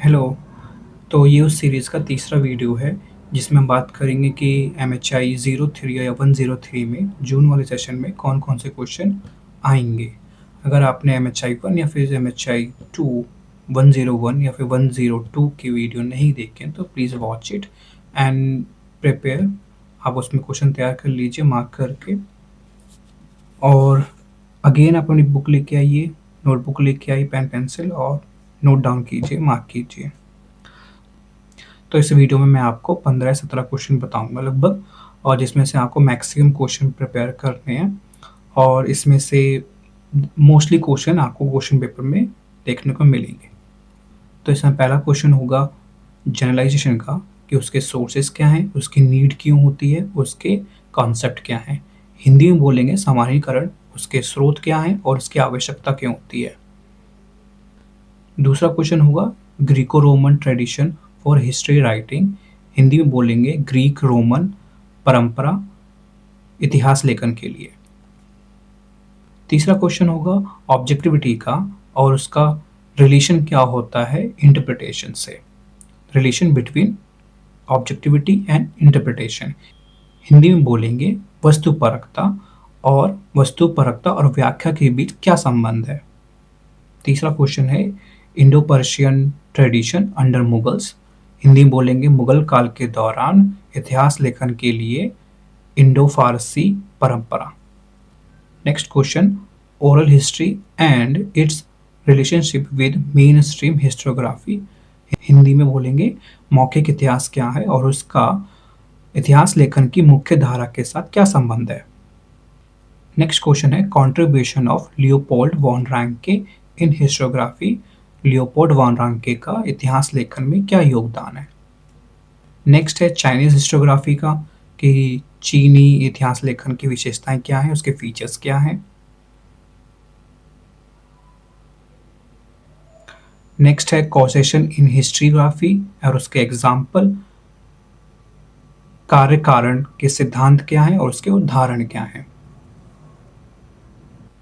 Hello. तो ये उस सीरीज़ का तीसरा वीडियो है जिसमें हम बात करेंगे कि MHI 03 या 103 में जून वाले सेशन में कौन कौन से क्वेश्चन आएंगे। अगर आपने MHI 1 या फिर MHI 2 101 या फिर 102 की वीडियो नहीं देखे तो please watch it and prepare. आप उसमें क्वेश्चन तैयार कर लीजिए मार्क करके, और अगेन आप अपनी बुक लेके आइए, नोटबुक लेके आइए, पेन पेंसिल, और नोट डाउन कीजिए, मार्क कीजिए। तो इस वीडियो में मैं आपको 15-17 क्वेश्चन बताऊंगा लगभग, और जिसमें से आपको मैक्सिमम क्वेश्चन प्रिपेयर करने हैं, और इसमें से मोस्टली क्वेश्चन आपको क्वेश्चन पेपर में देखने को मिलेंगे। तो इसमें पहला क्वेश्चन होगा जनरलाइजेशन का, कि उसके सोर्सेज क्या हैं, उसकी नीड क्यों होती है, उसके कॉन्सेप्ट क्या हैं। हिंदी में बोलेंगे सामान्यीकरण, उसके स्रोत क्या हैं और उसकी आवश्यकता क्यों होती है। दूसरा क्वेश्चन होगा Greco Roman tradition for history writing, Hindi में बोलेंगे ग्रीक रोमन परंपरा इतिहास लेखन के लिए। तीसरा क्वेश्चन होगा ऑब्जेक्टिविटी का, और उसका रिलेशन क्या होता है इंटरप्रिटेशन से, relation between objectivity and interpretation. Hindi में बोलेंगे वस्तुपरकता और व्याख्या के बीच क्या संबंध है। तीसरा क्वेश्चन है Indo Persian tradition under Mughals, Hindi में बोलेंगे मुगल काल के दौरान इतिहास लेखन के लिए इंडो फारसी परंपरा। Next question oral history and it's relationship with main stream historiography, Hindi में बोलेंगे मौखिक इतिहास क्या है और उसका इतिहास लेखन की मुख्य धारा के साथ क्या संबंध है। नेक्स्ट क्वेश्चन है contribution of Leopold von Ranke in historiography, Leopold von Ranke का इतिहास लेखन में क्या योगदान है। नेक्स्ट है चाइनीज हिस्टोग्राफी का, कि चीनी इतिहास लेखन की विशेषताएं क्या हैं, उसके फीचर्स क्या हैं। नेक्स्ट है कॉसेशन इन हिस्ट्रीग्राफी और उसके एग्जाम्पल, कार्य कारण के सिद्धांत क्या हैं और उसके उदाहरण क्या हैं।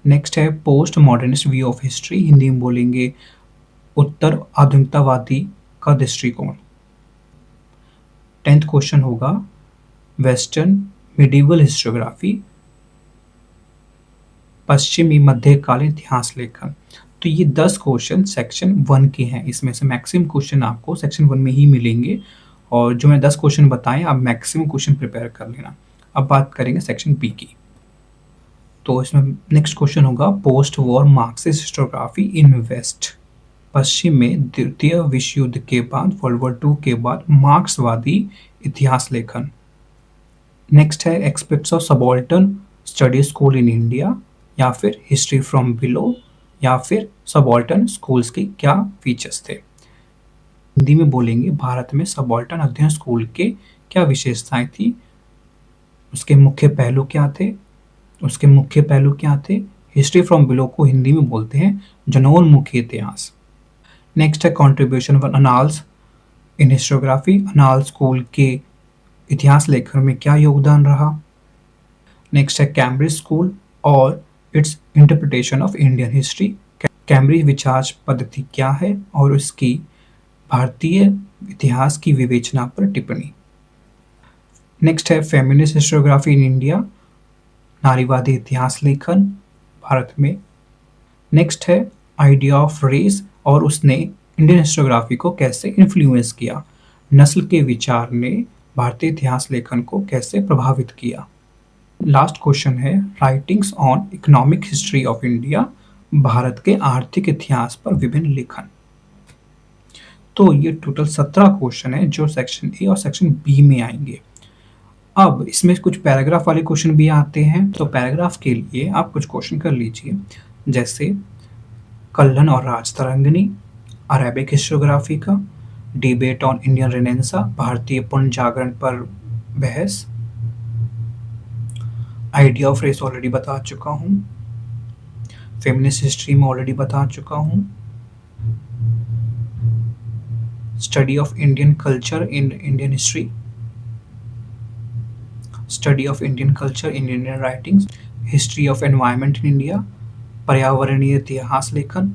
नेक्स्ट है post modernist view of history, Hindi में बोलेंगे उत्तर आधुनिकतावादी का दृष्टिकोण। 10th क्वेश्चन होगा वेस्टर्न मिडिवल हिस्टोग्राफी, पश्चिमी मध्यकालीन इतिहास लेखन। तो ये 10 क्वेश्चन सेक्शन 1 के हैं, इसमें से मैक्सिमम क्वेश्चन आपको सेक्शन 1 में ही मिलेंगे, और जो मैं 10 क्वेश्चन बताएं आप मैक्सिमम क्वेश्चन प्रिपेयर कर लेना। अब बात करेंगे सेक्शन बी की। तो इसमें नेक्स्ट क्वेश्चन होगा पोस्ट वॉर मार्क्सिस्ट हिस्टोग्राफी इन वेस्ट, पश्चिम में द्वितीय विश्व युद्ध के बाद, वर्ल्ड वॉर 2 के बाद मार्क्सवादी इतिहास लेखन। नेक्स्ट है aspects of subaltern study school in India, या फिर हिस्ट्री फ्रॉम बिलो, या फिर सबाल्टर्न स्कूल्स की क्या फीचर्स थे। हिंदी में बोलेंगे भारत में सबाल्टर्न अध्ययन स्कूल के क्या विशेषताएं थी, उसके मुख्य पहलू क्या थे। हिस्ट्री फ्रॉम बिलो को हिंदी में बोलते हैं जनोन्मुखी इतिहास। नेक्स्ट है contribution of annals in historiography, अनाल स्कूल के इतिहास लेखन में क्या योगदान रहा। नेक्स्ट है कैम्ब्रिज स्कूल और it's interpretation of Indian history, Cambridge विचार पद्धति क्या है और उसकी भारतीय इतिहास की विवेचना पर टिप्पणी। नेक्स्ट है फेमिनिस्ट हिस्टोग्राफी इन इंडिया, नारीवादी इतिहास लेखन भारत में। नेक्स्ट है आइडिया ऑफ रेस, और उसने इंडियन हिस्टोग्राफी को कैसे इन्फ्लुएंस किया, नस्ल के विचार ने भारतीय इतिहास लेखन को कैसे प्रभावित किया। लास्ट क्वेश्चन है writings on economic history of India, Bharat के आर्थिक इतिहास पर विभिन्न लेखन। तो ये टोटल 17 क्वेश्चन है जो सेक्शन ए और सेक्शन बी में आएंगे। अब इसमें कुछ पैराग्राफ वाले क्वेश्चन भी आते हैं, तो पैराग्राफ के लिए आप कुछ क्वेश्चन कर लीजिए, जैसे कल्हन और राजतरंगिणी, अरेबिक हिस्टोग्राफी का, डिबेट ऑन इंडियन रेनेसा, भारतीय पुनर्जागरण पर बहस, आइडिया ऑफ रेस ऑलरेडी बता चुका हूँ, फेमिनिस्ट हिस्ट्री में ऑलरेडी बता चुका हूँ, study of Indian culture in Indian history, study of Indian culture in Indian writings, history of environment in India, पर्यावरणीय इतिहास लेखन,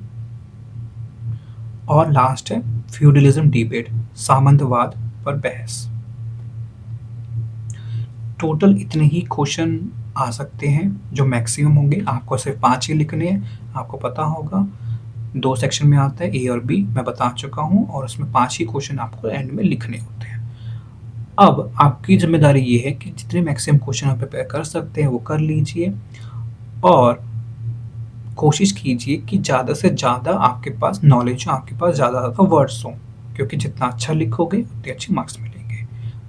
और लास्ट है फ्यूडलिज्म डिबेट, सामंतवाद पर बहस। टोटल इतने ही क्वेश्चन आ सकते हैं जो मैक्सिमम होंगे। आपको सिर्फ 5 ही लिखने हैं, आपको पता होगा 2 सेक्शन में आता है, ए और बी, मैं बता चुका हूँ, और उसमें 5 ही क्वेश्चन आपको एंड में लिखने होते हैं। अब आपकी जिम्मेदारी ये है कि जितने मैक्सिमम क्वेश्चन आप प्रिपेयर कर सकते हैं वो कर लीजिए, और कोशिश कीजिए कि ज़्यादा से ज़्यादा आपके पास नॉलेज हो, आपके पास ज़्यादा वर्ड्स हों, क्योंकि जितना अच्छा लिखोगे उतने अच्छे मार्क्स मिलेंगे।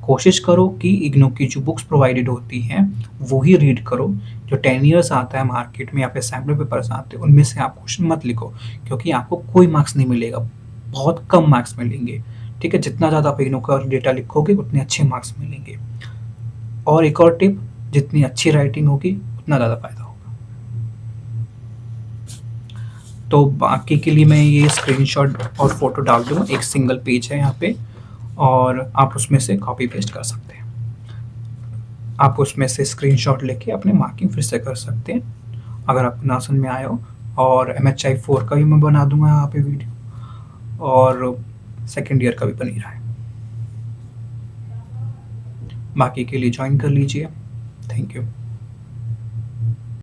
कोशिश करो कि इग्नू की जो बुक्स प्रोवाइडेड होती हैं वो ही रीड करो। जो 10 ईयर्स आता है मार्केट में या फिर सैम्पल पेपर्स आते हैं उनमें से आप क्वेश्चन मत लिखो, क्योंकि आपको कोई मार्क्स नहीं मिलेगा, बहुत कम मार्क्स मिलेंगे। ठीक है, जितना ज़्यादा आप इग्नू का डेटा लिखोगे उतने अच्छे मार्क्स मिलेंगे। और एक और टिप, जितनी अच्छी राइटिंग होगी उतना ज़्यादा फायदा होगा। तो बाकी के लिए मैं ये स्क्रीनशॉट और फोटो डाल दूँगा, एक सिंगल पेज है यहाँ पे, और आप उसमें से कॉपी पेस्ट कर सकते हैं। आप उसमें से स्क्रीनशॉट लेके अपने मार्किंग फिर से कर सकते हैं, अगर आपको ना समझ में आया हो। और MHI 4 का भी मैं बना दूंगा यहाँ पे वीडियो, और सेकेंड ईयर का भी बन ही रहा है। बाकी के लिए ज्वाइन कर लीजिए। Thank you.